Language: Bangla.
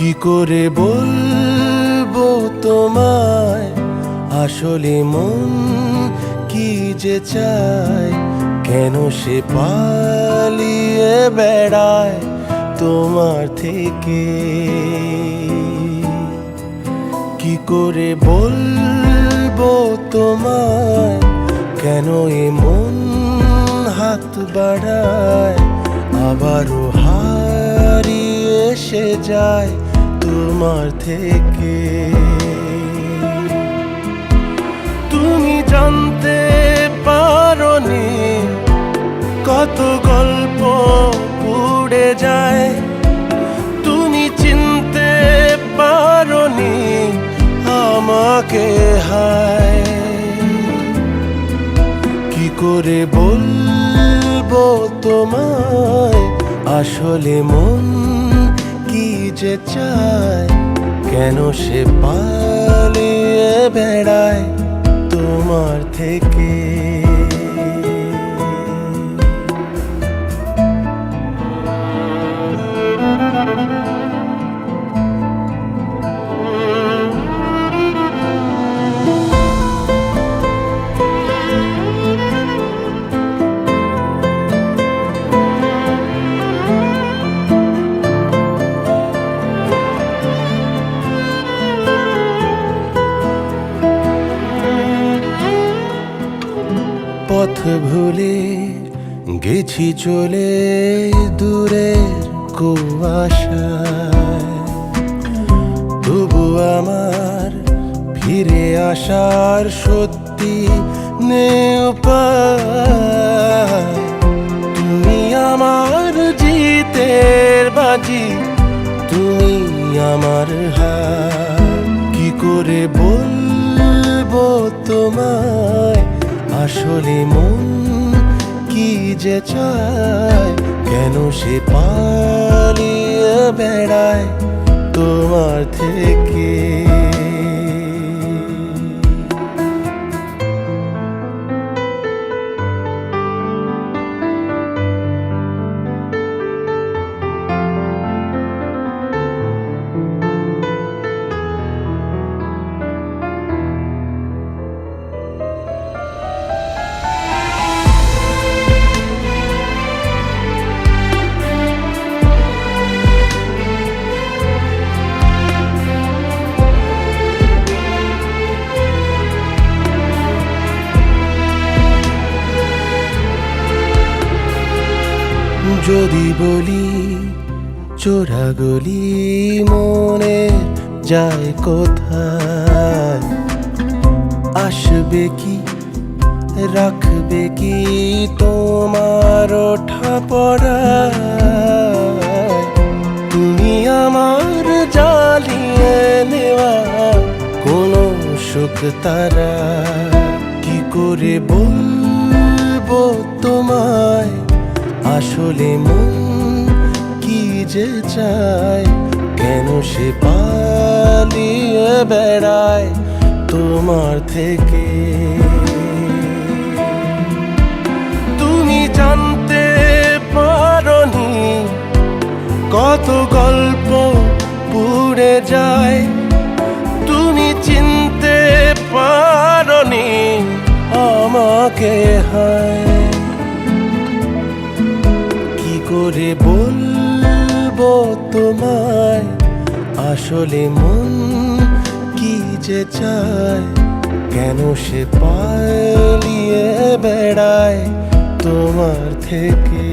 কি করে বলবো তোমায়, আসলে মন কি যে চায়, কেন সে পালিয়ে বেড়ায় তোমার থেকে। কি করে বলবো তোমায়, কেন এ মন হাত বাড়ায়, আবারও হারিয়ে এসে যায় তোমার থেকে। তুমি জানতে পারোনি কত গল্প পুড়ে যায়, তুমি চিনতে পারোনি আমাকে হায়। কি করে বলবো তোমায়, আসলে মন কি যে চায়, কেন সে পালিয়ে বেড়ায় তোমার থেকে। পথ ভুলে গেছি চলে দূরের কুয়াশায়, তবু আমার ফিরে আসার সত্যি নেই উপায়। তুমি আমার জিতের বাজি, তুমি আমার হার। কি করে বলবো তোমায়, আসলে মন কি যে চায়, কেন সে পালিয়ে বেড়ায় তোমার থেকে। যদি বলি চোরা গলি মনে যায় কোথায়, আসবে কি রাখবে কি তোমার ওঠা পড়ায়। তুমি আমার জ্বালিয়ে নেওয়া কোনো সুখ তারা। কি করে বলবো তোমায়, আসলে মন কি যে চায়, কেন সে পালিয়ে বেড়ায় তোমার থেকে। তুমি জানতে পারোনি কত গল্প পুড়ে যায়, তুমি চিনতে পারোনি আমাকে হায়। কি করে বলবো তোমায়, আসলে মন কি যে চায়, কেন সে পালিয়ে বেড়ায় তোমার থেকে।